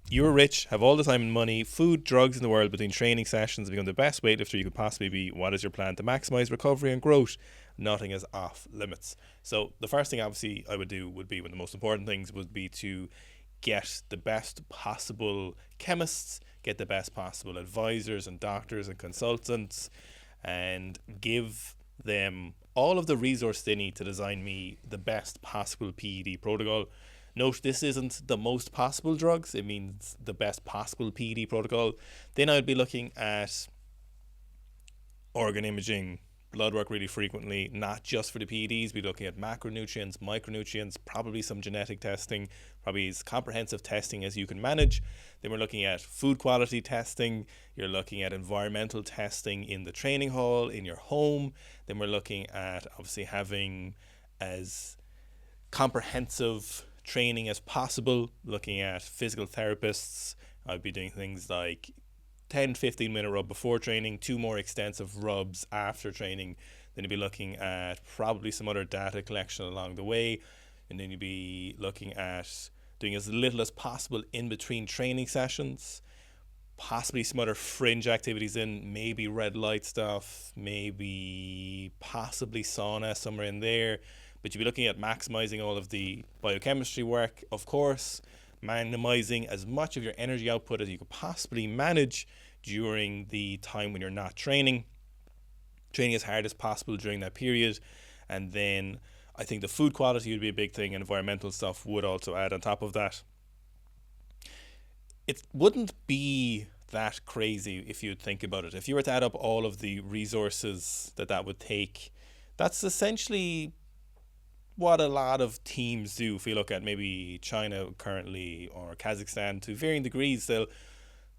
You're rich, have all the time and money, food, drugs in the world between training sessions, become the best weightlifter you could possibly be. What is your plan to maximize recovery and growth? Nothing is off limits. So the first thing obviously I would do would be, one of the most important things would be to get the best possible chemists, get the best possible advisors and doctors and consultants, and give them all of the resources they need to design me the best possible PED protocol. Note, this isn't the most possible drugs, it means the best possible PED protocol. Then I'd be looking at organ imaging, blood work really frequently, not just for the PEDs. We're looking at macronutrients, micronutrients, probably some genetic testing, probably as comprehensive testing as you can manage. Then we're looking at food quality testing. You're looking at environmental testing in the training hall, in your home. Then we're looking at obviously having as comprehensive training as possible, looking at physical therapists. I'd be doing things like 10-15 minute rub before training, 2 more extensive rubs after training. Then you'd be looking at probably some other data collection along the way, and then you'd be looking at doing as little as possible in between training sessions, possibly some other fringe activities in, maybe red light stuff, maybe possibly sauna somewhere in there. But you'd be looking at maximizing all of the biochemistry work, of course, minimizing as much of your energy output as you could possibly manage during the time when you're not training as hard as possible during that period. And then I think the food quality would be a big thing, and environmental stuff would also add on top of that. It wouldn't be that crazy if you think about it. If you were to add up all of the resources that would take, that's essentially what a lot of teams do. If you look at maybe China currently, or Kazakhstan, to varying degrees, they'll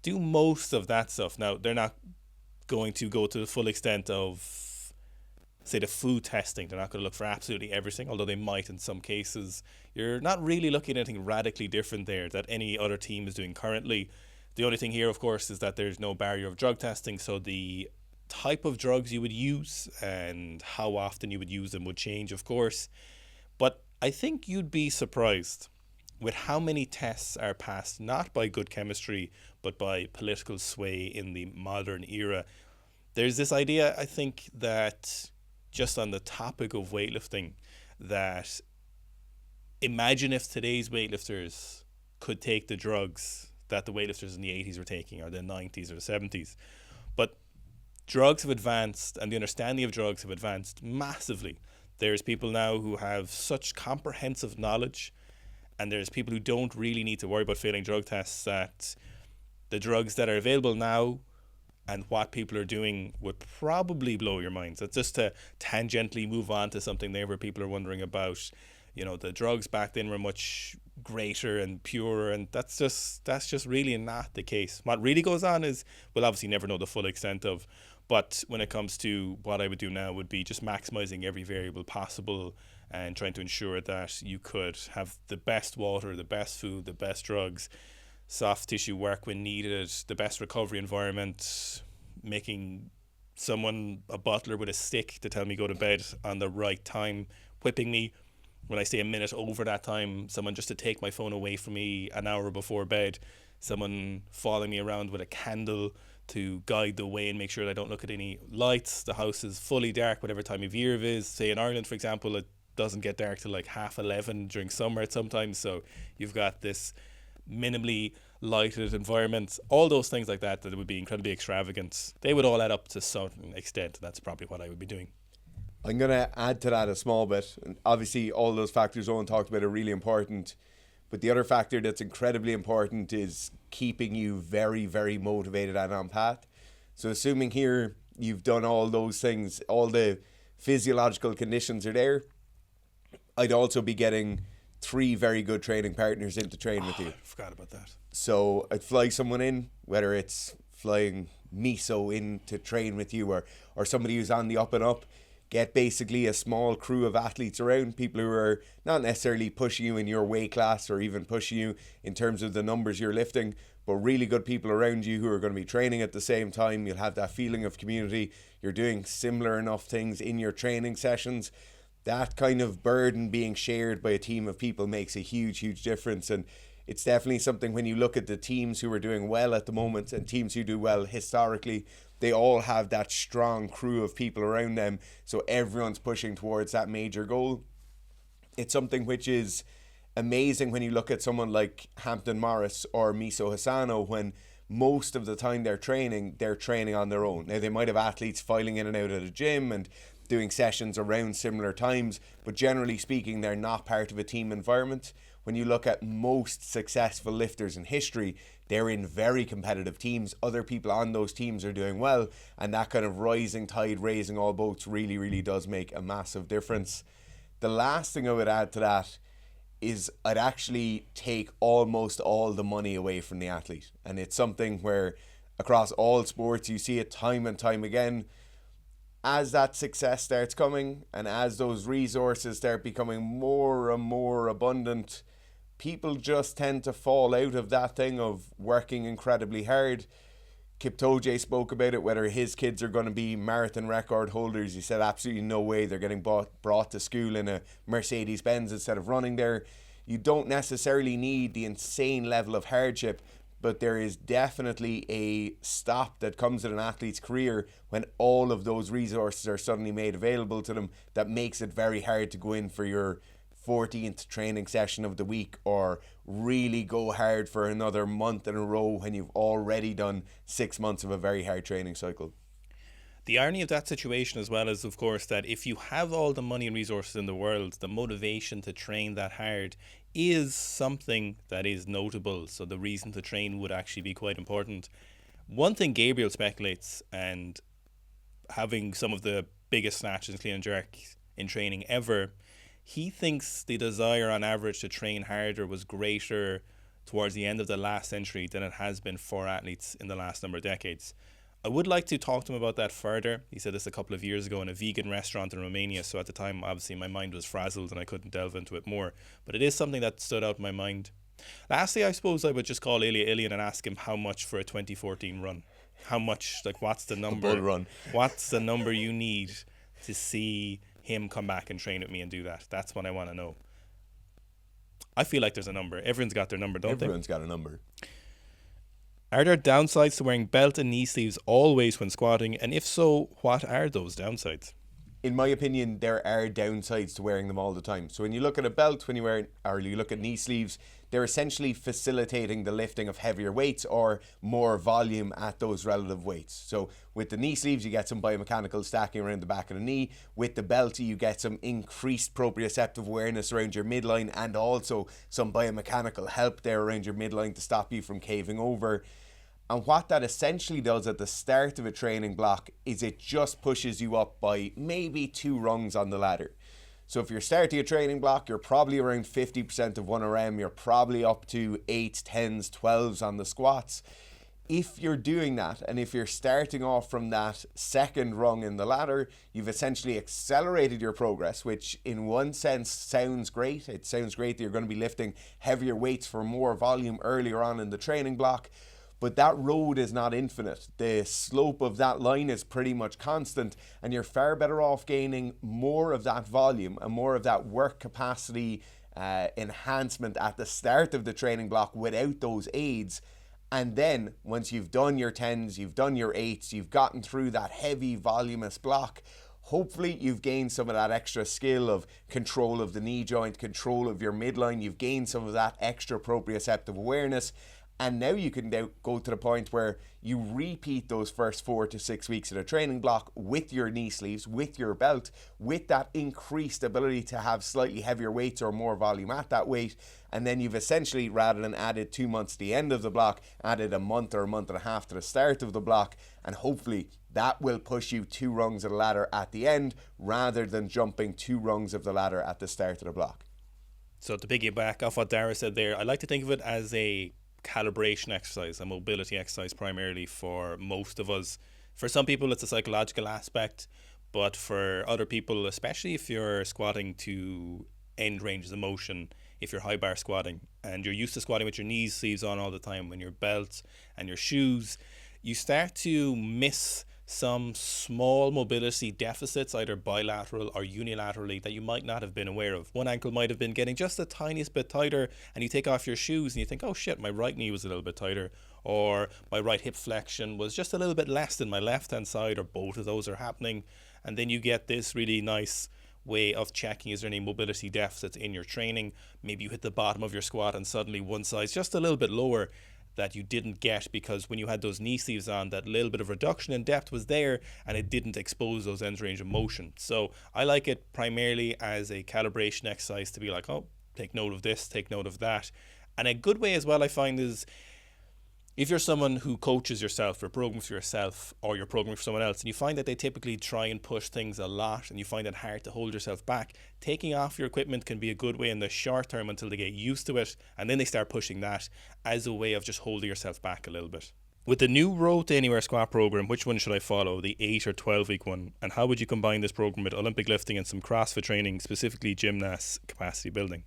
do most of that stuff. Now, they're not going to go to the full extent of, say, the food testing. They're not going to look for absolutely everything, although they might in some cases. You're not really looking at anything radically different there that any other team is doing currently. The only thing here, of course, is that there's no barrier of drug testing, so the type of drugs you would use and how often you would use them would change, of course. But I think you'd be surprised with how many tests are passed not by good chemistry, but by political sway in the modern era. There's this idea, I think, that just on the topic of weightlifting, that imagine if today's weightlifters could take the drugs that the weightlifters in the 80s were taking, or the 90s or the 70s. But drugs have advanced, and the understanding of drugs have advanced massively. There's people now who have such comprehensive knowledge, and there's people who don't really need to worry about failing drug tests, that the drugs that are available now and what people are doing would probably blow your minds. That's just to tangentially move on to something there where people are wondering about, the drugs back then were much greater and purer, and that's just really not the case. What really goes on is, we'll obviously never know the full extent of, but when it comes to what I would do now, would be just maximizing every variable possible and trying to ensure that you could have the best water, the best food, the best drugs, soft tissue work when needed, the best recovery environment, making someone a butler with a stick to tell me go to bed on the right time, whipping me when I stay a minute over that time, someone just to take my phone away from me an hour before bed, someone following me around with a candle to guide the way and make sure that I don't look at any lights. The house is fully dark, whatever time of year it is. Say in Ireland, for example, it doesn't get dark till like 11:30 during summer sometimes, so you've got this minimally lighted environment. All those things like that would be incredibly extravagant, they would all add up to some extent. That's probably what I would be doing. I'm going to add to that a small bit. And obviously, all those factors Owen talked about are really important. But the other factor that's incredibly important is keeping you very, very motivated and on path. So assuming here you've done all those things, all the physiological conditions are there, I'd also be getting 3 very good training partners in to train with you. I forgot about that. So I'd fly someone in, whether it's flying Miso in to train with you, or somebody who's on the up and up. Get basically a small crew of athletes around, people who are not necessarily pushing you in your weight class or even pushing you in terms of the numbers you're lifting, but really good people around you who are going to be training at the same time. You'll have that feeling of community. You're doing similar enough things in your training sessions. That kind of burden being shared by a team of people makes a huge, huge difference. And it's definitely something when you look at the teams who are doing well at the moment and teams who do well historically, they all have that strong crew of people around them. So everyone's pushing towards that major goal. It's something which is amazing when you look at someone like Hampton Morris or Miso Hisano, when most of the time they're training on their own. Now, they might have athletes filing in and out of the gym and doing sessions around similar times, but generally speaking, they're not part of a team environment. When you look at most successful lifters in history, they're in very competitive teams. Other people on those teams are doing well, and that kind of rising tide, raising all boats really, really does make a massive difference. The last thing I would add to that is I'd actually take almost all the money away from the athlete. And it's something where across all sports you see it time and time again. As that success starts coming and as those resources start becoming more and more abundant, people just tend to fall out of that thing of working incredibly hard. Kipchoge spoke about it, whether his kids are going to be marathon record holders. He said absolutely no way, they're getting brought to school in a Mercedes-Benz instead of running there. You don't necessarily need the insane level of hardship, but there is definitely a stop that comes in an athlete's career when all of those resources are suddenly made available to them that makes it very hard to go in for your 14th training session of the week or really go hard for another month in a row when you've already done 6 months of a very hard training cycle. The irony of that situation as well is, of course, that if you have all the money and resources in the world, the motivation to train that hard is something that is notable. So the reason to train would actually be quite important. One thing Gabriel speculates, and having some of the biggest snatches, clean and jerk in training ever, he thinks the desire on average to train harder was greater towards the end of the last century than it has been for athletes in the last number of decades. I would like to talk to him about that further. He said this a couple of years ago in a vegan restaurant in Romania, so at the time obviously my mind was frazzled and I couldn't delve into it more, but it is something that stood out in my mind. Lastly, I suppose I would just call Ilian and ask him how much for a 2014 run. How much, like what's the number? A bull run. What's the number you need to see him come back and train with me and do that? That's what I want to know. I feel like there's a number. Everyone's got their number, don't they? Everyone's got a number. Are there downsides to wearing belt and knee sleeves always when squatting? And if so, what are those downsides? In my opinion, there are downsides to wearing them all the time. So when you look at a belt, when you wear, or you look at knee sleeves, they're essentially facilitating the lifting of heavier weights or more volume at those relative weights. So with the knee sleeves, you get some biomechanical stacking around the back of the knee. With the belt, you get some increased proprioceptive awareness around your midline and also some biomechanical help there around your midline to stop you from caving over. And what that essentially does at the start of a training block is it just pushes you up by maybe 2 rungs on the ladder. So if you're starting a training block, you're probably around 50% of 1RM, you're probably up to 8s, 10s, 12s on the squats. If you're doing that, and if you're starting off from that second rung in the ladder, you've essentially accelerated your progress, which in one sense sounds great. It sounds great that you're going to be lifting heavier weights for more volume earlier on in the training block. But that road is not infinite. The slope of that line is pretty much constant, and you're far better off gaining more of that volume and more of that work capacity enhancement at the start of the training block without those aids. And then once you've done your 10s, you've done your 8s, you've gotten through that heavy voluminous block, hopefully you've gained some of that extra skill of control of the knee joint, control of your midline, you've gained some of that extra proprioceptive awareness. And now you can now go to the point where you repeat those first 4 to 6 weeks of a training block with your knee sleeves, with your belt, with that increased ability to have slightly heavier weights or more volume at that weight. And then you've essentially, rather than added 2 months to the end of the block, added a month or a month and a half to the start of the block. And hopefully that will push you 2 rungs of the ladder at the end rather than jumping 2 rungs of the ladder at the start of the block. So to piggyback off what Dara said there, I like to think of it as a calibration exercise, a mobility exercise primarily for most of us. For some people it's a psychological aspect, but for other people, especially if you're squatting to end ranges of motion, if you're high bar squatting and you're used to squatting with your knees sleeves on all the time, when your belt and your shoes, you start to miss some small mobility deficits, either bilateral or unilaterally, that you might not have been aware of. One ankle might have been getting just the tiniest bit tighter, and you take off your shoes and you think, oh shit, my right knee was a little bit tighter, or my right hip flexion was just a little bit less than my left hand side, or both of those are happening. And then you get this really nice way of checking, is there any mobility deficits in your training? Maybe you hit the bottom of your squat and suddenly one side's just a little bit lower that you didn't get because when you had those knee sleeves on, that little bit of reduction in depth was there and it didn't expose those ends range of motion. So I like it primarily as a calibration exercise to be like, oh, take note of this, take note of that. And a good way as well, I find, is if you're someone who coaches yourself or programs for yourself, or you're programming for someone else, and you find that they typically try and push things a lot and you find it hard to hold yourself back, taking off your equipment can be a good way in the short term until they get used to it, and then they start pushing that as a way of just holding yourself back a little bit. With the new Road to Anywhere squat program, which one should I follow, the 8 or 12 week one? And how would you combine this program with Olympic lifting and some CrossFit training, specifically gymnasts capacity building?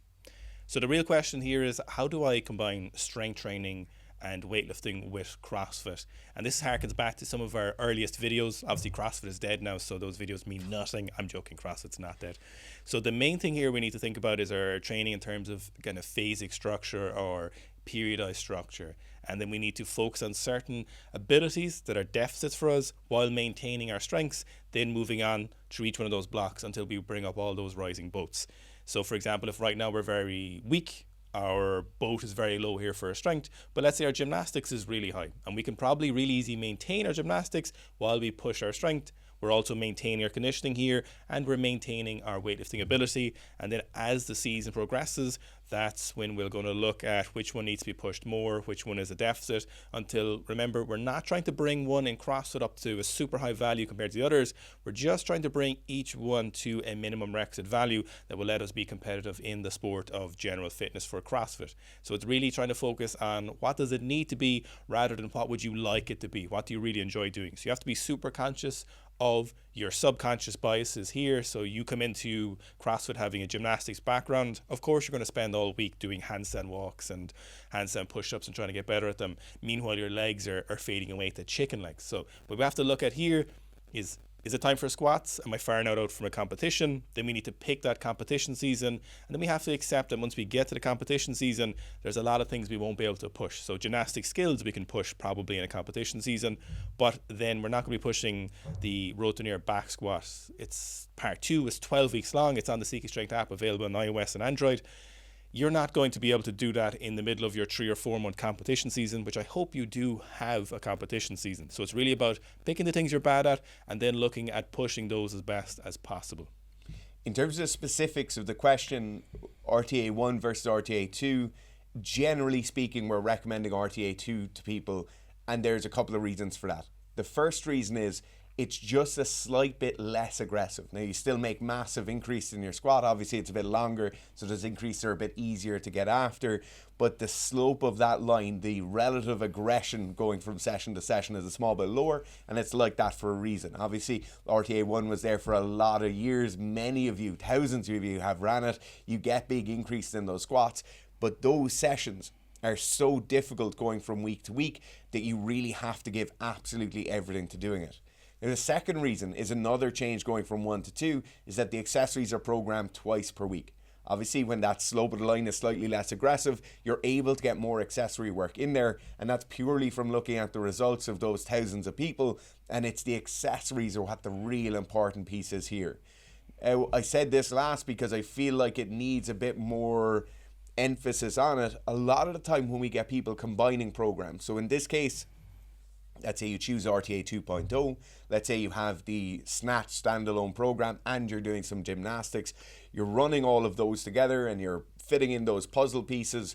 So the real question here is, how do I combine strength training and weightlifting with CrossFit? And this harkens back to some of our earliest videos. Obviously CrossFit is dead now, so those videos mean nothing. I'm joking, CrossFit's not dead. So the main thing here we need to think about is our training in terms of kind of phasic structure or periodized structure. And then we need to focus on certain abilities that are deficits for us while maintaining our strengths, then moving on through each one of those blocks until we bring up all those rising boats. So for example, if right now we're very weak, our boat is very low here for our strength, but let's say our gymnastics is really high, and we can probably really easily maintain our gymnastics while we push our strength. We're also maintaining our conditioning here, and we're maintaining our weightlifting ability. And then as the season progresses, that's when we're going to look at which one needs to be pushed more, which one is a deficit, until, remember, we're not trying to bring one in CrossFit up to a super high value compared to the others. We're just trying to bring each one to a minimum requisite value that will let us be competitive in the sport of general fitness for CrossFit. So it's really trying to focus on what does it need to be rather than what would you like it to be. What do you really enjoy doing? So you have to be super conscious of your subconscious biases here. So you come into CrossFit having a gymnastics background. Of course, you're going to spend all week doing handstand walks and handstand push-ups and trying to get better at them. Meanwhile, your legs are fading away to chicken legs. So what we have to look at here is it time for squats? Am I far out from a competition? Then we need to pick that competition season. And then we have to accept that once we get to the competition season, there's a lot of things we won't be able to push. So gymnastic skills we can push probably in a competition season, but then we're not going to be pushing the Road to Near back squat. It's part 2, it's 12 weeks long. It's on the Sikastrength app available on iOS and Android. You're not going to be able to do that in the middle of your 3 or 4 month competition season, which I hope you do have a competition season. So it's really about picking the things you're bad at and then looking at pushing those as best as possible. In terms of the specifics of the question, RTA 1 versus RTA 2, generally speaking, we're recommending RTA 2 to people, and there's a couple of reasons for that. The first reason is it's just a slight bit less aggressive. Now, you still make massive increase in your squat. Obviously, it's a bit longer, so those increases are a bit easier to get after. But the slope of that line, the relative aggression going from session to session is a small bit lower, and it's like that for a reason. Obviously, RTA 1 was there for a lot of years. Many of you, thousands of you have ran it. You get big increases in those squats, but those sessions are so difficult going from week to week that you really have to give absolutely everything to doing it. Now, the second reason is another change going from 1 to 2 is that the accessories are programmed twice per week. Obviously, when that slope of the line is slightly less aggressive, you're able to get more accessory work in there, and that's purely from looking at the results of those thousands of people, and it's the accessories are what the real important piece is here. I said this last because I feel like it needs a bit more emphasis on it. A lot of the time when we get people combining programs, so in this case, let's say you choose RTA 2.0, let's say you have the Snatch standalone program and you're doing some gymnastics, you're running all of those together and you're fitting in those puzzle pieces.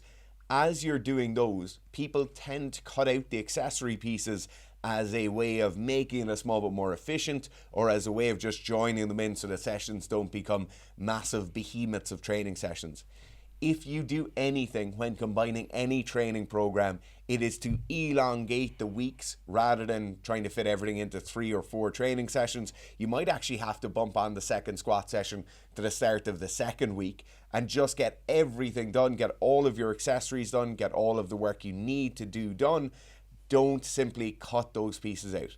As you're doing those, people tend to cut out the accessory pieces as a way of making it a small bit more efficient, or as a way of just joining them in so the sessions don't become massive behemoths of training sessions. If you do anything when combining any training program, it is to elongate the weeks rather than trying to fit everything into 3 or 4 training sessions. You might actually have to bump on the second squat session to the start of the second week and just get everything done, get all of your accessories done, get all of the work you need to do done. Don't simply cut those pieces out.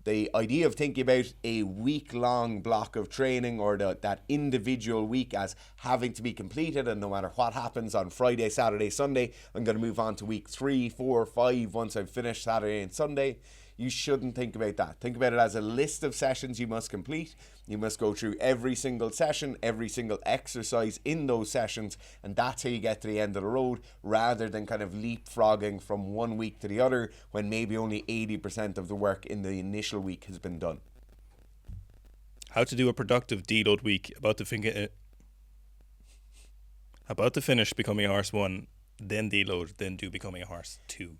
the idea of thinking about a week-long block of training or that individual week as having to be completed, and no matter what happens on Friday, Saturday, Sunday, I'm going to move on to week 3, 4, 5 once I've finished Saturday and Sunday. You shouldn't think about that. Think about it as a list of sessions you must complete. You must go through every single session, every single exercise in those sessions, and that's how you get to the end of the road, rather than kind of leapfrogging from one week to the other when maybe only 80% of the work in the initial week has been done. How to do a productive deload week. About to finish becoming a horse 1, then deload, then do becoming a horse 2.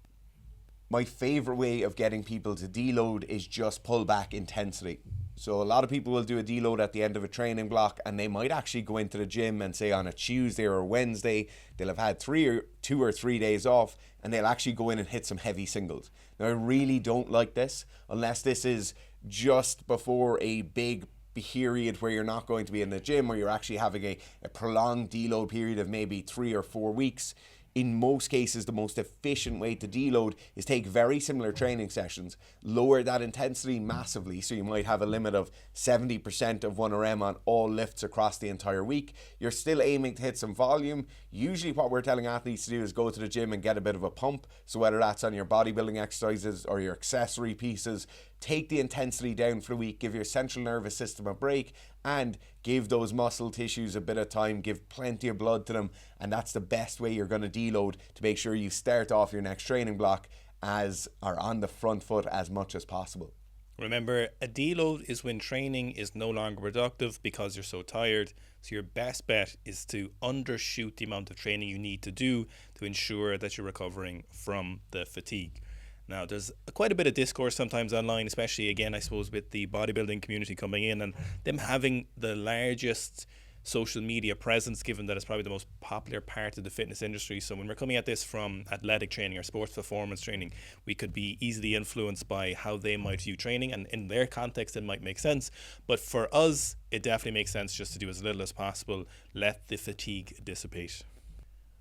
My favorite way of getting people to deload is just pull back intensity. So a lot of people will do a deload at the end of a training block, and they might actually go into the gym and say on a Tuesday or Wednesday, they'll have had 2 or 3 days off, and they'll actually go in and hit some heavy singles. Now, I really don't like this unless this is just before a big period where you're not going to be in the gym, or you're actually having a prolonged deload period of maybe 3 or 4 weeks. In most cases, the most efficient way to deload is take very similar training sessions, lower that intensity massively. So you might have a limit of 70% of 1RM on all lifts across the entire week. You're still aiming to hit some volume. Usually what we're telling athletes to do is go to the gym and get a bit of a pump. So whether that's on your bodybuilding exercises or your accessory pieces, take the intensity down for the week, give your central nervous system a break, and give those muscle tissues a bit of time, give plenty of blood to them, and that's the best way you're going to deload to make sure you start off your next training block on the front foot as much as possible. Remember, a deload is when training is no longer productive because you're so tired. So your best bet is to undershoot the amount of training you need to do to ensure that you're recovering from the fatigue. Now, there's quite a bit of discourse sometimes online, especially, again, I suppose, with the bodybuilding community coming in and them having the largest social media presence, given that it's probably the most popular part of the fitness industry. So when we're coming at this from athletic training or sports performance training, we could be easily influenced by how they might view training, and in their context it might make sense. But for us, it definitely makes sense just to do as little as possible, let the fatigue dissipate.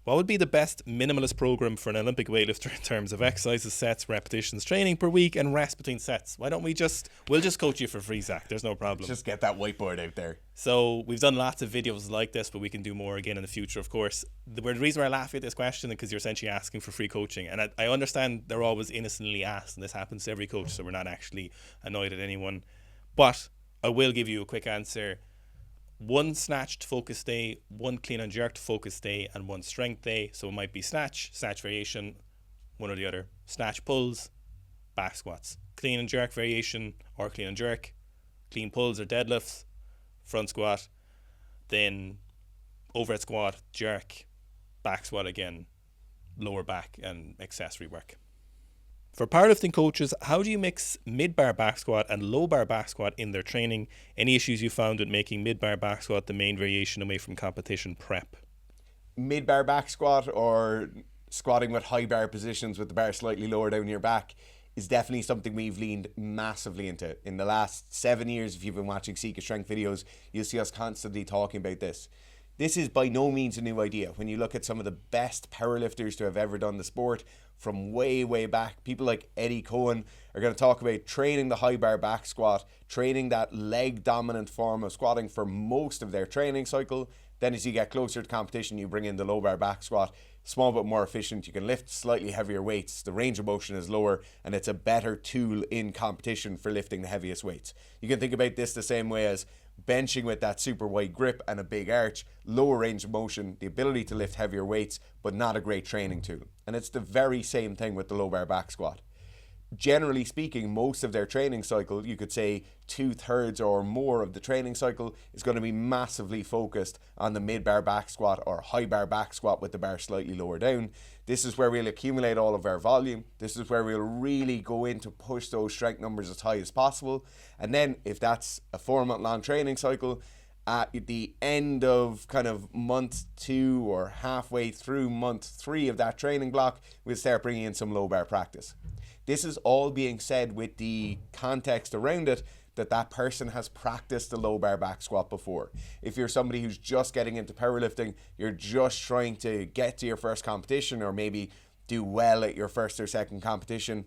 What would be the best minimalist program for an Olympic weightlifter in terms of exercises, sets, repetitions, training per week, and rest between sets? Why don't we'll just coach you for free, Zach. There's no problem. Just get that whiteboard out there. So we've done lots of videos like this, but we can do more again in the future, of course. The reason why I laugh at this question is because you're essentially asking for free coaching. And I understand they're always innocently asked, and this happens to every coach, so we're not actually annoyed at anyone. But I will give you a quick answer. 1 snatched focus day, 1 clean and jerked focus day, and 1 strength day. So it might be snatch variation, one or the other. Snatch pulls, back squats. Clean and jerk variation or clean and jerk. Clean pulls or deadlifts, front squat. Then overhead squat, jerk, back squat again, lower back and accessory work. For powerlifting coaches, how do you mix mid-bar back squat and low-bar back squat in their training? Any issues you found with making mid-bar back squat the main variation away from competition prep? Mid-bar back squat or squatting with high bar positions with the bar slightly lower down your back is definitely something we've leaned massively into. In the last 7 years, if you've been watching Sika strength videos, you'll see us constantly talking about this. This is by no means a new idea. When you look at some of the best powerlifters to have ever done the sport from way, way back, people like Eddie Cohen are going to talk about training the high bar back squat, training that leg dominant form of squatting for most of their training cycle. Then as you get closer to competition, you bring in the low bar back squat, small but more efficient. You can lift slightly heavier weights. The range of motion is lower, and it's a better tool in competition for lifting the heaviest weights. You can think about this the same way as benching with that super wide grip and a big arch, lower range of motion, the ability to lift heavier weights, but not a great training tool. And it's the very same thing with the low bar back squat. Generally speaking, most of their training cycle, you could say 2/3 or more of the training cycle is going to be massively focused on the mid-bar back squat or high bar back squat with the bar slightly lower down. This is where we'll accumulate all of our volume. This is where we'll really go in to push those strength numbers as high as possible. And then if that's a 4-month long training cycle, at the end of kind of month 2 or halfway through month 3 of that training block, we'll start bringing in some low bar practice. This is all being said with the context around it that person has practiced the low bar back squat before. If you're somebody who's just getting into powerlifting, you're just trying to get to your first competition or maybe do well at your first or second competition,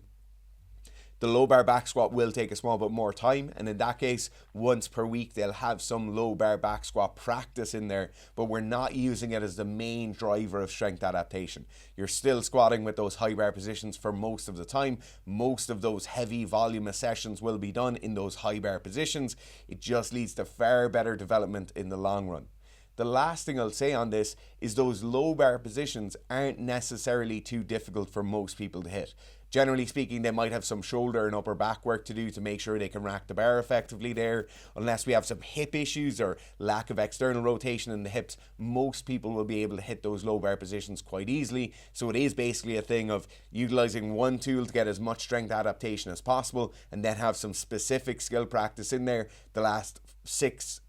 The low bar back squat will take a small bit more time, and in that case, once per week they'll have some low bar back squat practice in there, but we're not using it as the main driver of strength adaptation. You're still squatting with those high bar positions for most of the time. Most of those heavy volume sessions will be done in those high bar positions. It just leads to far better development in the long run. The last thing I'll say on this is those low bar positions aren't necessarily too difficult for most people to hit. Generally speaking, they might have some shoulder and upper back work to do to make sure they can rack the bar effectively there. Unless we have some hip issues or lack of external rotation in the hips, most people will be able to hit those low bar positions quite easily. So it is basically a thing of utilizing one tool to get as much strength adaptation as possible, and then have some specific skill practice in there the last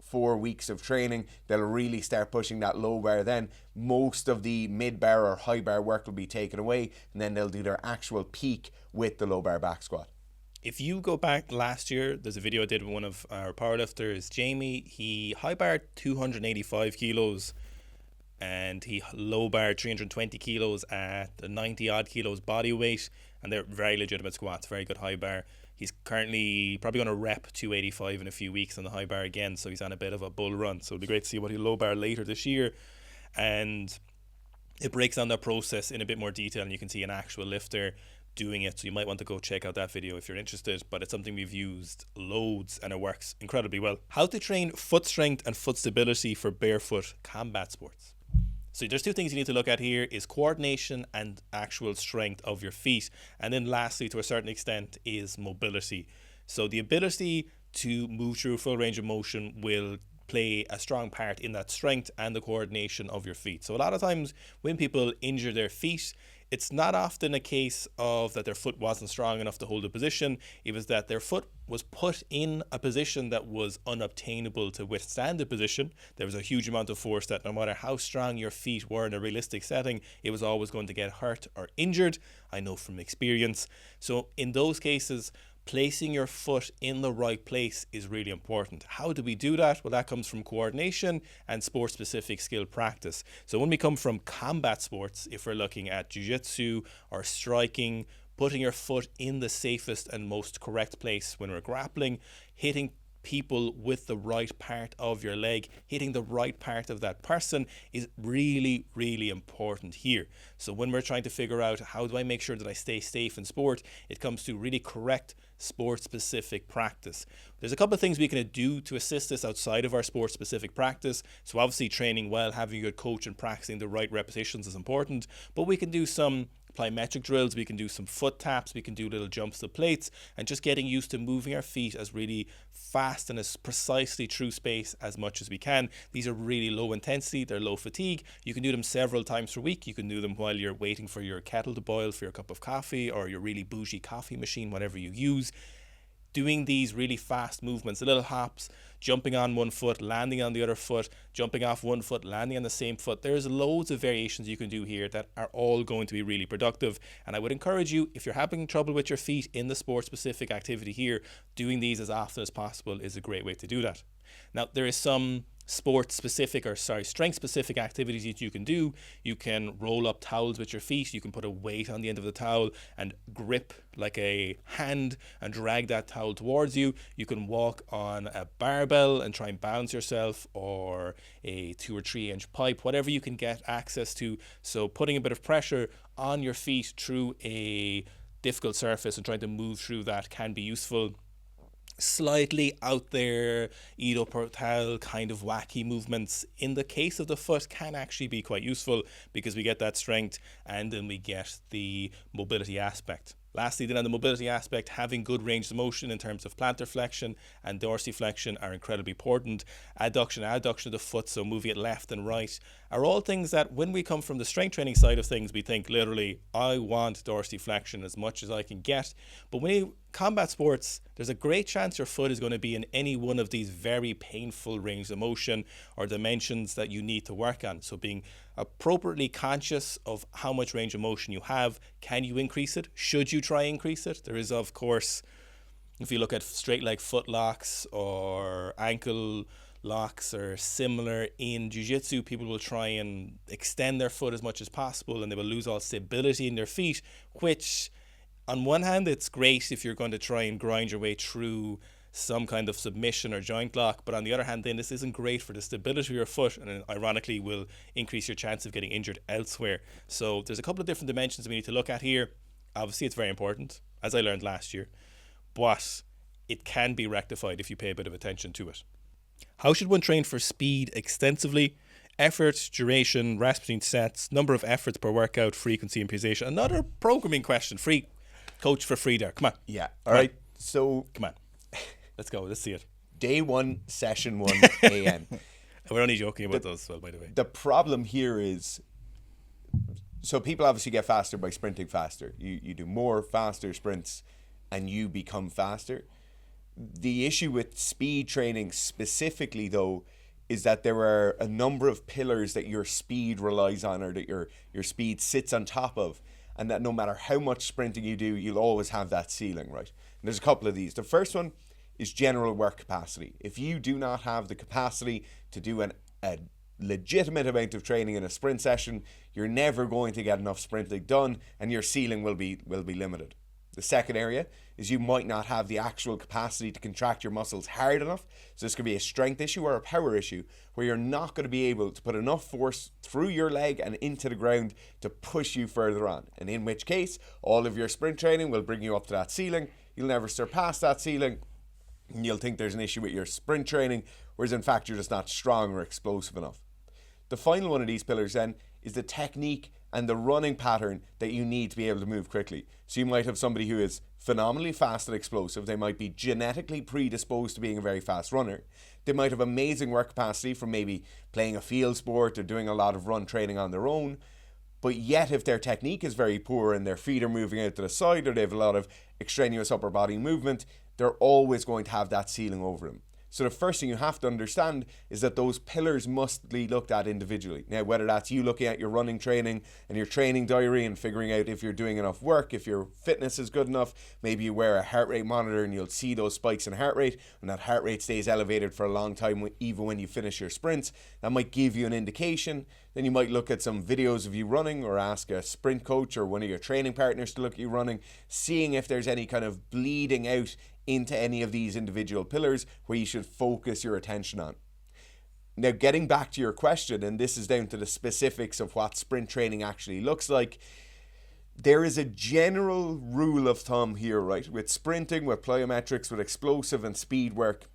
4 weeks of training. They'll really start pushing that low bar. Then most of the mid bar or high bar work will be taken away, and then they'll do their actual peak with the low bar back squat. If you go back last year, there's a video I did with one of our powerlifters, Jamie. He high barred 285 kilos and he low barred 320 kilos at the 90 odd kilos body weight, and they're very legitimate squats, very good high bar. He's currently probably going to rep 285 in a few weeks on the high bar again, so he's on a bit of a bull run. So it'll be great to see what he'll low bar later this year. And it breaks down that process in a bit more detail, and you can see an actual lifter doing it. So you might want to go check out that video if you're interested, but it's something we've used loads and it works incredibly well. How to train foot strength and foot stability for barefoot combat sports. So there's two things you need to look at here is coordination and actual strength of your feet. And then lastly, to a certain extent, is mobility. So the ability to move through a full range of motion will play a strong part in that strength and the coordination of your feet. So a lot of times when people injure their feet, it's not often a case of that their foot wasn't strong enough to hold a position. It was that their foot was put in a position that was unobtainable to withstand the position. There was a huge amount of force that no matter how strong your feet were in a realistic setting, it was always going to get hurt or injured. I know from experience. So in those cases, placing your foot in the right place is really important. How do we do that? Well, that comes from coordination and sport-specific skill practice. So when we come from combat sports, if we're looking at jiu-jitsu or striking, putting your foot in the safest and most correct place when we're grappling, hitting people with the right part of your leg, hitting the right part of that person is really, really important here. So when we're trying to figure out how do I make sure that I stay safe in sport, it comes to really correct sport-specific practice. There's a couple of things we can do to assist us outside of our sport-specific practice. So obviously training well, having a good coach and practicing the right repetitions is important, but we can do some plyometric drills, we can do some foot taps, we can do little jumps to plates, and just getting used to moving our feet as really fast and as precisely through space as much as we can. These are really low intensity, they're low fatigue. You can do them several times per week. You can do them while you're waiting for your kettle to boil for your cup of coffee or your really bougie coffee machine, whatever you use. Doing these really fast movements, the little hops, jumping on one foot, landing on the other foot, jumping off one foot, landing on the same foot. There's loads of variations you can do here that are all going to be really productive. And I would encourage you, if you're having trouble with your feet in the sport-specific activity here, doing these as often as possible is a great way to do that. Now, there is some strength-specific activities that you can do. You can roll up towels with your feet. You can put a weight on the end of the towel and grip like a hand and drag that towel towards you. You can walk on a barbell and try and balance yourself, or a 2 or 3 inch pipe, whatever you can get access to. So putting a bit of pressure on your feet through a difficult surface and trying to move through that can be useful. Slightly out there, Edo Portal kind of wacky movements in the case of the foot can actually be quite useful because we get that strength and then we get the mobility aspect. Lastly, then on the mobility aspect, having good range of motion in terms of plantar flexion and dorsiflexion are incredibly important. Adduction of the foot, so moving it left and right, are all things that when we come from the strength training side of things, we think literally, I want dorsiflexion as much as I can get. But when you combat sports, there's a great chance your foot is going to be in any one of these very painful ranges of motion or dimensions that you need to work on. So being appropriately conscious of how much range of motion you have. Can you increase it? Should you try increase it? There is, of course, if you look at straight leg foot locks or ankle locks or similar in jiu-jitsu, people will try and extend their foot as much as possible and they will lose all stability in their feet, which on one hand, it's great if you're going to try and grind your way through some kind of submission or joint lock, but on the other hand, then this isn't great for the stability of your foot, and ironically will increase your chance of getting injured elsewhere. So there's a couple of different dimensions we need to look at here. Obviously, it's very important, as I learned last year, but it can be rectified if you pay a bit of attention to it. How should one train for speed extensively? Effort, duration, rest between sets, number of efforts per workout, frequency and periodization. Another programming question. Free coach for free there. Come on. Yeah. All right. So come on. Let's go. Let's see it. Day 1, session 1 a.m. We're only joking about those, well, by the way. The problem here is, so people obviously get faster by sprinting faster. You do more faster sprints and you become faster. The issue with speed training specifically, though, is that there are a number of pillars that your speed relies on, or that your speed sits on top of, and that no matter how much sprinting you do, you'll always have that ceiling, right? And there's a couple of these. The first one is general work capacity. If you do not have the capacity to do a legitimate amount of training in a sprint session, you're never going to get enough sprinting done, and your ceiling will be limited. The second area is you might not have the actual capacity to contract your muscles hard enough. So this could be a strength issue or a power issue, where you're not going to be able to put enough force through your leg and into the ground to push you further on. And in which case, all of your sprint training will bring you up to that ceiling. You'll never surpass that ceiling, and you'll think there's an issue with your sprint training, whereas in fact you're just not strong or explosive enough. The final one of these pillars then is the technique and the running pattern that you need to be able to move quickly. So you might have somebody who is phenomenally fast and explosive. They might be genetically predisposed to being a very fast runner. They might have amazing work capacity from maybe playing a field sport or doing a lot of run training on their own. But yet if their technique is very poor and their feet are moving out to the side, or they have a lot of extraneous upper body movement, they're always going to have that ceiling over them. So the first thing you have to understand is that those pillars must be looked at individually. Now, whether that's you looking at your running training and your training diary and figuring out if you're doing enough work, if your fitness is good enough, maybe you wear a heart rate monitor and you'll see those spikes in heart rate, and that heart rate stays elevated for a long time even when you finish your sprints. That might give you an indication. Then you might look at some videos of you running, or ask a sprint coach or one of your training partners to look at you running, seeing if there's any kind of bleeding out into any of these individual pillars where you should focus your attention on. Now, getting back to your question, and this is down to the specifics of what sprint training actually looks like, there is a general rule of thumb here, right, with sprinting, with plyometrics, with explosive and speed work,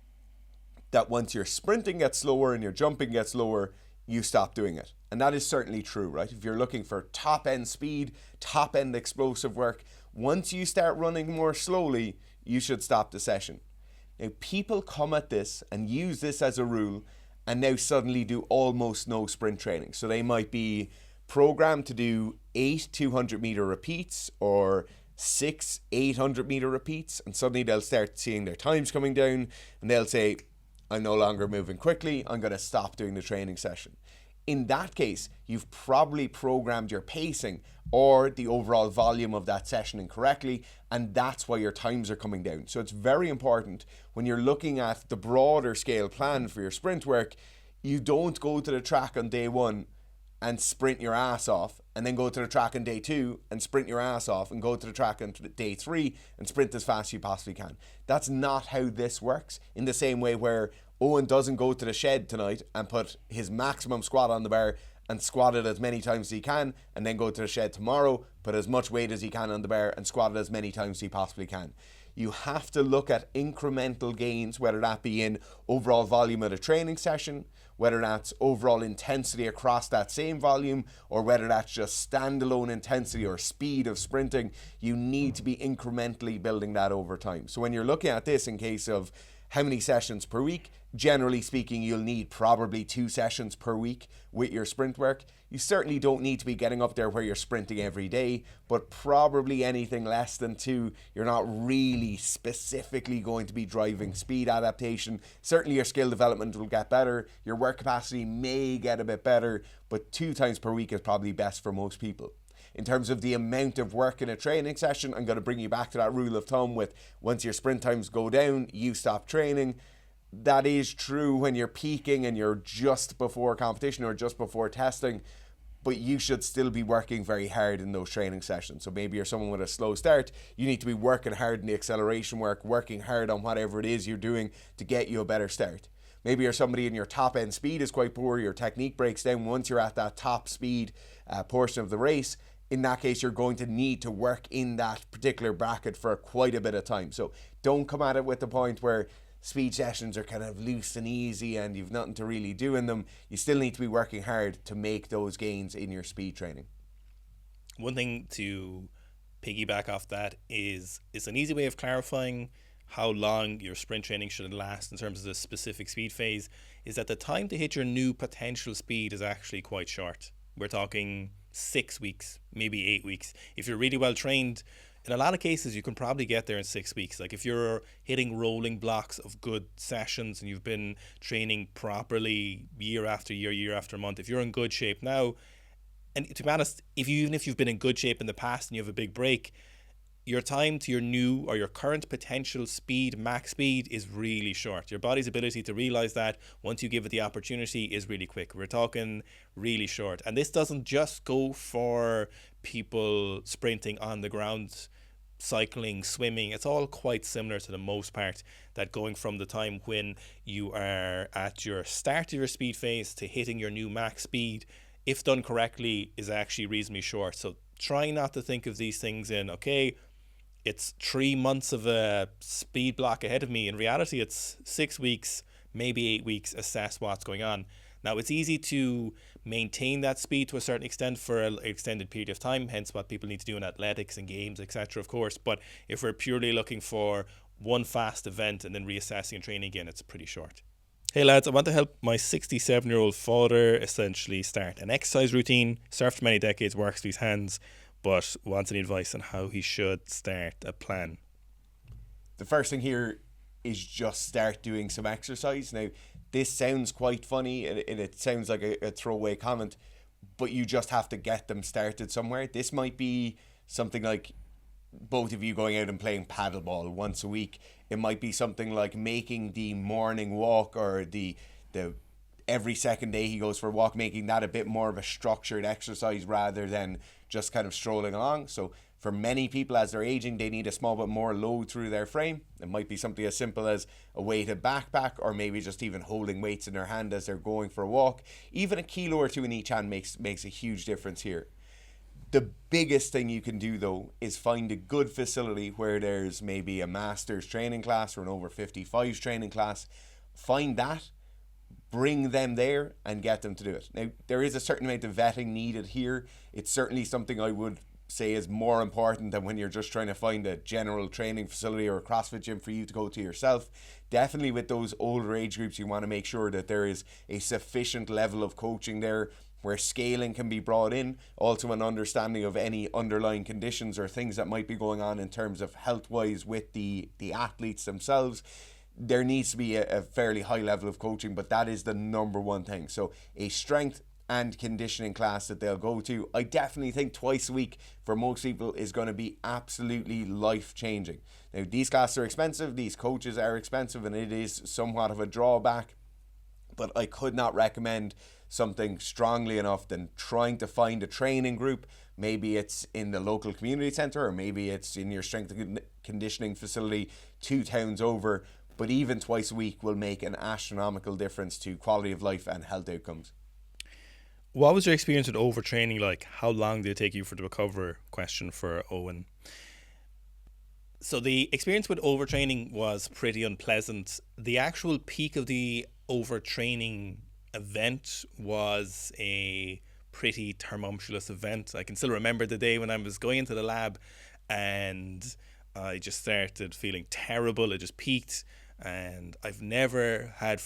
that once your sprinting gets slower and your jumping gets lower, you stop doing it. And that is certainly true, right? If you're looking for top end speed, top end explosive work, once you start running more slowly, you should stop the session. Now, people come at this and use this as a rule and now suddenly do almost no sprint training. So they might be programmed to do 8 200-meter repeats or 6 800-meter repeats, and suddenly they'll start seeing their times coming down and they'll say, I'm no longer moving quickly, I'm going to stop doing the training session. In that case, you've probably programmed your pacing or the overall volume of that session incorrectly, and that's why your times are coming down. So it's very important when you're looking at the broader scale plan for your sprint work, you don't go to the track on day 1 and sprint your ass off, and then go to the track on day 2 and sprint your ass off, and go to the track on day 3 and sprint as fast as you possibly can. That's not how this works. In the same way where Owen doesn't go to the shed tonight and put his maximum squat on the bar and squat it as many times as he can, and then go to the shed tomorrow, put as much weight as he can on the bar and squat it as many times as he possibly can. You have to look at incremental gains, whether that be in overall volume of a training session, whether that's overall intensity across that same volume, or whether that's just standalone intensity or speed of sprinting. You need to be incrementally building that over time. So when you're looking at this in case of how many sessions per week, generally speaking, you'll need probably 2 sessions per week with your sprint work. You certainly don't need to be getting up there where you're sprinting every day, but probably anything less than 2, you're not really specifically going to be driving speed adaptation. Certainly your skill development will get better, your work capacity may get a bit better, but 2 times per week is probably best for most people. In terms of the amount of work in a training session, I'm going to bring you back to that rule of thumb with once your sprint times go down, you stop training. That is true when you're peaking and you're just before competition or just before testing. but you should still be working very hard in those training sessions. So maybe you're someone with a slow start, you need to be working hard in the acceleration work, working hard on whatever it is you're doing to get you a better start. Maybe you're somebody and your top end speed is quite poor, your technique breaks down once you're at that top speed portion of the race. In that case, you're going to need to work in that particular bracket for quite a bit of time. So don't come at it with the point where speed sessions are kind of loose and easy and you've nothing to really do in them. You still need to be working hard to make those gains in your speed training. One thing to piggyback off that is an easy way of clarifying how long your sprint training should last in terms of the specific speed phase is that the time to hit your new potential speed is actually quite short. We're talking 6 weeks, maybe 8 weeks. If you're really well trained, in a lot of cases, you can probably get there in 6 weeks. Like if you're hitting rolling blocks of good sessions and you've been training properly year after year, year after month, if you're in good shape now, and to be honest, even if you've been in good shape in the past and you have a big break, your time to your new or your current potential speed, max speed, is really short. Your body's ability to realize that once you give it the opportunity is really quick. We're talking really short. And this doesn't just go for people sprinting on the ground, cycling, swimming. It's all quite similar to the most part, that going from the time when you are at your start of your speed phase to hitting your new max speed, if done correctly, is actually reasonably short. So try not to think of these things in, okay, it's 3 months of a speed block ahead of me. In reality, it's 6 weeks, maybe 8 weeks, assess what's going on. Now, it's easy to maintain that speed to a certain extent for an extended period of time, hence what people need to do in athletics and games, etc., of course. But if we're purely looking for one fast event and then reassessing and training again, it's pretty short. Hey lads, I want to help my 67-year-old father essentially start an exercise routine. Served for many decades, works with his hands, but wants any advice on how he should start a plan. The first thing here is just start doing some exercise. Now, this sounds quite funny and it sounds like a throwaway comment, but you just have to get them started somewhere. This might be something like both of you going out and playing paddleball once a week. It might be something like making the morning walk or the every second day he goes for a walk, making that a bit more of a structured exercise rather than just kind of strolling along. So for many people, as they're aging, they need a small bit more load through their frame. It might be something as simple as a weighted backpack, or maybe just even holding weights in their hand as they're going for a walk. Even a kilo or two in each hand makes a huge difference here. The biggest thing you can do, though, is find a good facility where there's maybe a master's training class or an over 55s training class. Find that, bring them there and get them to do it. Now, there is a certain amount of vetting needed here. It's certainly something I would say is more important than when you're just trying to find a general training facility or a CrossFit gym for you to go to yourself. Definitely with those older age groups, you want to make sure that there is a sufficient level of coaching there where scaling can be brought in, also an understanding of any underlying conditions or things that might be going on in terms of health-wise with the athletes themselves. There needs to be a fairly high level of coaching, but that is the number one thing. So a strength and conditioning class that they'll go to, I definitely think twice a week for most people is going to be absolutely life-changing. Now, these classes are expensive, these coaches are expensive, and it is somewhat of a drawback, but I could not recommend something strongly enough than trying to find a training group. Maybe it's in the local community centre, or maybe it's in your strength and conditioning facility 2 towns over, but even twice a week will make an astronomical difference to quality of life and health outcomes. What was your experience with overtraining like? How long did it take you to recover? Question for Owen. So the experience with overtraining was pretty unpleasant. The actual peak of the overtraining event was a pretty tumultuous event. I can still remember the day when I was going into the lab and I just started feeling terrible. It just peaked, and I've never had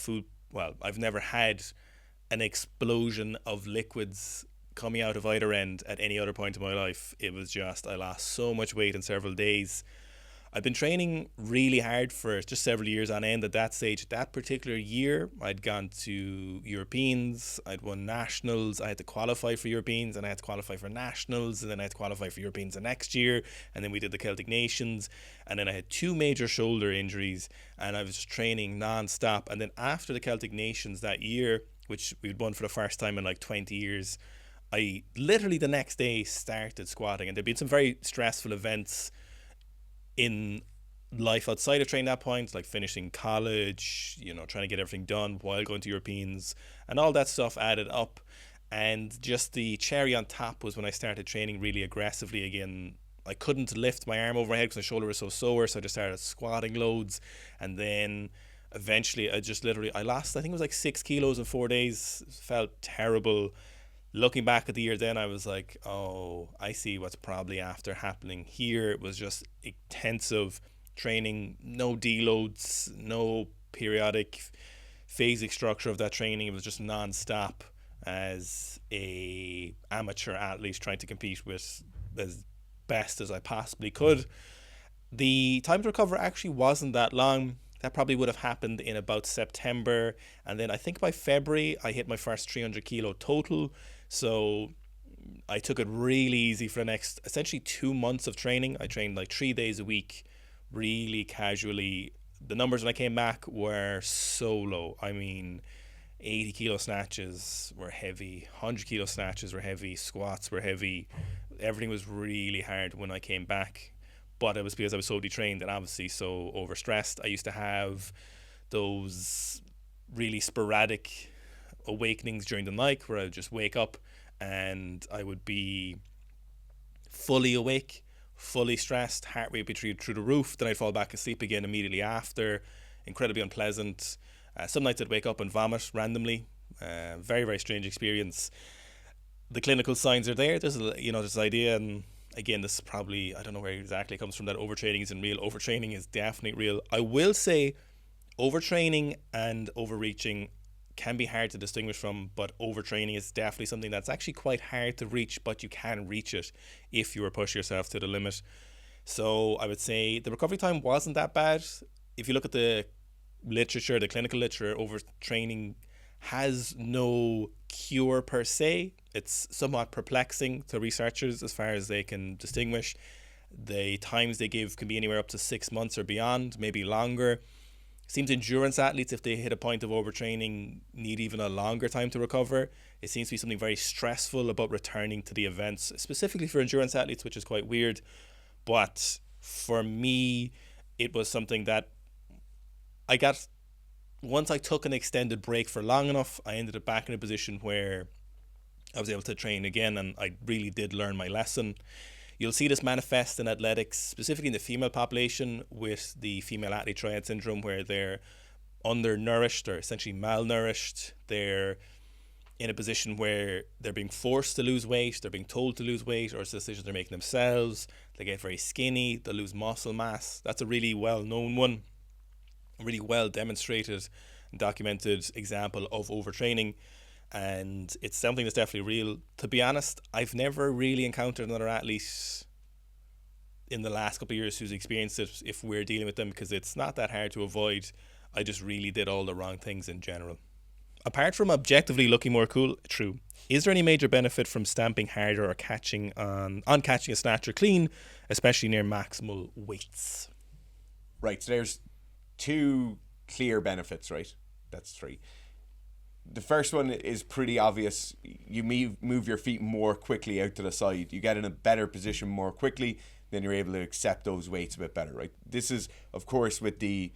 an explosion of liquids coming out of either end at any other point in my life. It was just, I lost so much weight in several days. I'd been training really hard for just several years on end at that stage. That particular year, I'd gone to Europeans, I'd won nationals, I had to qualify for Europeans, and I had to qualify for nationals, and then I had to qualify for Europeans the next year, and then we did the Celtic Nations, and then I had 2 major shoulder injuries, and I was just training non-stop. And then after the Celtic Nations that year, which we'd won for the first time in like 20 years, I literally the next day started squatting, and there'd been some very stressful events in life outside of training that point, like finishing college, trying to get everything done while going to Europeans, and all that stuff added up. And just the cherry on top was when I started training really aggressively again. I couldn't lift my arm over my head because my shoulder was so sore, so I just started squatting loads. And then eventually I lost, I think it was like 6 kilos in 4 days. It felt terrible. Looking back at the year then, I was like, oh, I see what's probably after happening here. It was just intensive training, no deloads, no periodic phasic structure of that training. It was just non-stop as a amateur athlete trying to compete with as best as I possibly could. The time to recover actually wasn't that long. That probably would have happened in about September, and then I think by February I hit my first 300 kilo total. So I took it really easy for the next essentially 2 months of training. I trained like 3 days a week, really casually. The numbers when I came back were so low. I mean, 80 kilo snatches were heavy, 100 kilo snatches were heavy, squats were heavy. Everything was really hard when I came back, but it was because I was so detrained and obviously so overstressed. I used to have those really sporadic awakenings during the night where I would just wake up and I would be fully awake, fully stressed, heart rate would be through the roof, then I'd fall back asleep again immediately after. Incredibly unpleasant. Some nights I'd wake up and vomit randomly. Very, very strange experience. The clinical signs are there. There's this idea, and again, this probably, I don't know where exactly it comes from, that overtraining isn't real. Overtraining is definitely real. I will say overtraining and overreaching can be hard to distinguish from, but overtraining is definitely something that's actually quite hard to reach, but you can reach it if you were push yourself to the limit. So I would say the recovery time wasn't that bad. If you look at the literature, the clinical literature, overtraining has no cure per se. It's somewhat perplexing to researchers as far as they can distinguish. The times they give can be anywhere up to 6 months or beyond, maybe longer. Seems endurance athletes, if they hit a point of overtraining, need even a longer time to recover. It seems to be something very stressful about returning to the events, specifically for endurance athletes, which is quite weird. But for me, it was something that once I took an extended break for long enough, I ended up back in a position where I was able to train again, and I really did learn my lesson. You'll see this manifest in athletics, specifically in the female population, with the female athlete triad syndrome, where they're undernourished or essentially malnourished. They're in a position where they're being forced to lose weight, they're being told to lose weight, or it's a decision they're making themselves. They get very skinny, they lose muscle mass. That's a really well-known one, a really well demonstrated and documented example of overtraining, and it's something that's definitely real. To be honest, I've never really encountered another athlete in the last couple of years who's experienced it if we're dealing with them, because it's not that hard to avoid. I just really did all the wrong things in general. Apart from objectively looking more cool, true, is there any major benefit from stamping harder or catching a snatcher clean, especially near maximal weights? Right, so there's 2 clear benefits, right? That's 3. The first one is pretty obvious. You move your feet more quickly out to the side. You get in a better position more quickly, then you're able to accept those weights a bit better, right? This is, of course, with the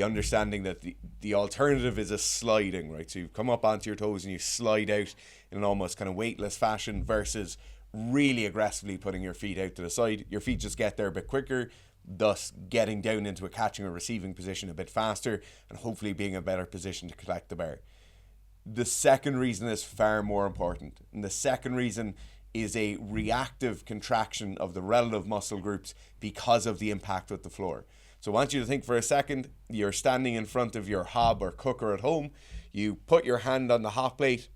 understanding that the alternative is a sliding, right? So you come up onto your toes and you slide out in an almost kind of weightless fashion versus really aggressively putting your feet out to the side. Your feet just get there a bit quicker, thus getting down into a catching or receiving position a bit faster and hopefully being in a better position to collect the bar. The second reason is far more important, and the second reason is a reactive contraction of the relative muscle groups because of the impact with the floor. So I want you to think for a second, you're standing in front of your hob or cooker at home, you put your hand on the hot plate.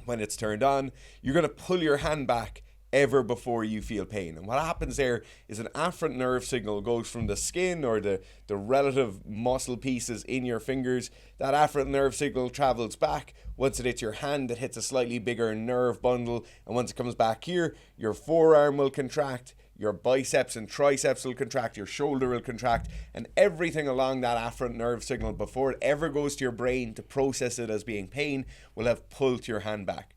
When it's turned on, you're going to pull your hand back ever before you feel pain. And what happens there is an afferent nerve signal goes from the skin or the relative muscle pieces in your fingers. That afferent nerve signal travels back. Once it hits your hand, it hits a slightly bigger nerve bundle. And once it comes back here, your forearm will contract, your biceps and triceps will contract, your shoulder will contract, and everything along that afferent nerve signal before it ever goes to your brain to process it as being pain will have pulled your hand back.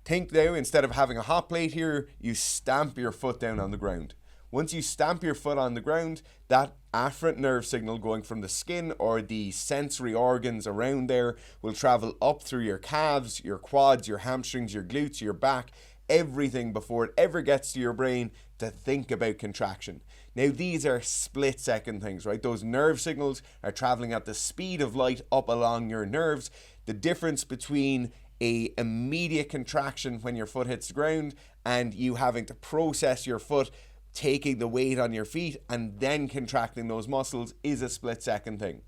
Think now, instead of having a hot plate here, you stamp your foot down on the ground. Once you stamp your foot on the ground, that afferent nerve signal going from the skin or the sensory organs around there will travel up through your calves, your quads, your hamstrings, your glutes, your back, everything before it ever gets to your brain to think about contraction. Now, these are split-second things, right? Those nerve signals are traveling at the speed of light up along your nerves. The difference between a immediate contraction when your foot hits the ground and you having to process your foot, taking the weight on your feet and then contracting those muscles, is a split-second thing.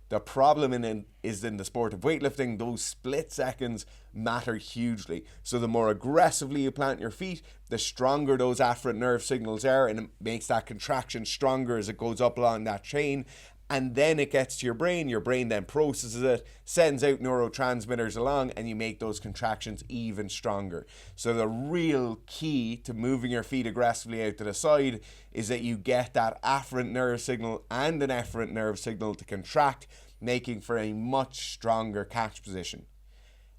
The problem is in the sport of weightlifting, those split seconds matter hugely. So the more aggressively you plant your feet, the stronger those afferent nerve signals are, and it makes that contraction stronger as it goes up along that chain. And then it gets to your brain then processes it, sends out neurotransmitters along, and you make those contractions even stronger. So the real key to moving your feet aggressively out to the side is that you get that afferent nerve signal and an efferent nerve signal to contract, making for a much stronger catch position.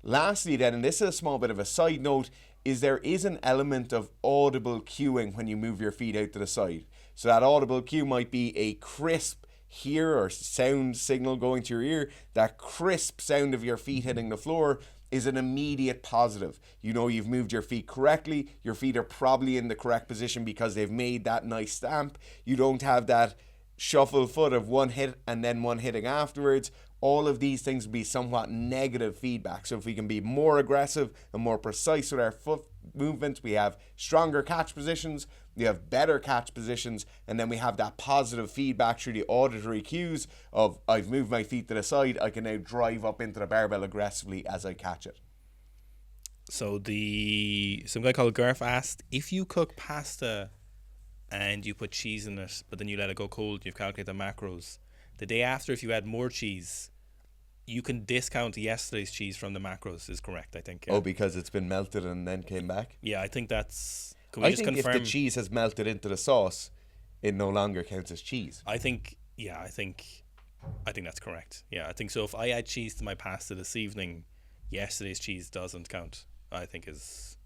Lastly then, and this is a small bit of a side note, is there is an element of audible cueing when you move your feet out to the side. So that audible cue might be a crisp hear or sound signal going to your ear. That crisp sound of your feet hitting the floor is an immediate positive. You know you've moved your feet correctly. Your feet are probably in the correct position because they've made that nice stamp. You don't have that shuffle foot of one hit and then one hitting afterwards. All of these things will be somewhat negative feedback. So if we can be more aggressive and more precise with our foot movements, we have stronger catch positions, we have better catch positions, and then we have that positive feedback through the auditory cues of I've moved my feet to the side, I can now drive up into the barbell aggressively as I catch it. So some guy called Garth asked, if you cook pasta and you put cheese in it, but then you let it go cold, you've calculated the macros, the day after, if you add more cheese, you can discount yesterday's cheese from the macros, is correct, I think. Yeah. Oh, because it's been melted and then came back? Yeah, I think that's... Can we I just think confirm? if the cheese has melted into the sauce, it no longer counts as cheese. I think that's correct. Yeah, I think so. If I add cheese to my pasta this evening, yesterday's cheese doesn't count. I think that's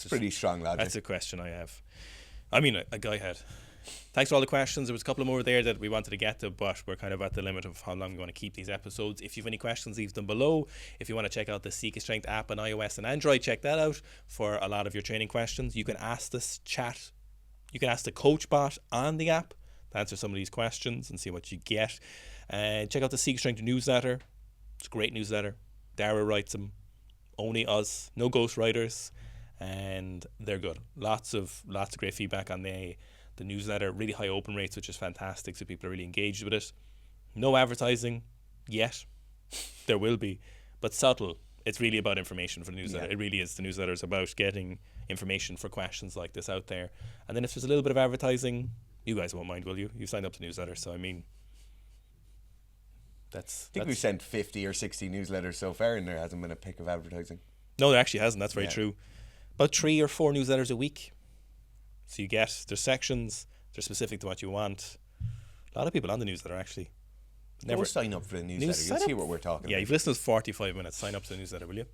pretty strong logic. That's a question I have. I mean, a guy had. Thanks for all the questions. There was a couple more there that we wanted to get to, but we're kind of at the limit of how long we want to keep these episodes. If you have any questions, leave them below. If you want to check out the Sika Strength app on iOS and Android, check that out for a lot of your training questions. You can ask you can ask the coach bot on the app to answer some of these questions and see what you get. And check out the Sika Strength newsletter. It's a great newsletter. Dara writes them. Only us. No ghostwriters. And they're good. Lots of great feedback on the newsletter. Really high open rates, which is fantastic. So people are really engaged with it. No advertising yet. There will be. But subtle. It's really about information for the newsletter. Yeah. It really is. The newsletter is about getting information for questions like this out there. And then if there's a little bit of advertising, you guys won't mind, will you? You signed up to the newsletter. So, I mean, I think we've sent 50 or 60 newsletters so far and there hasn't been a pick of advertising. No, there actually hasn't. That's very true. About 3 or 4 newsletters a week. So you get, there's sections, they're specific to what you want. A lot of people on the newsletter actually. Never sign up for the newsletter. You'll see what we're talking about. Yeah, you've listened to 45 minutes. Sign up to the newsletter, will you?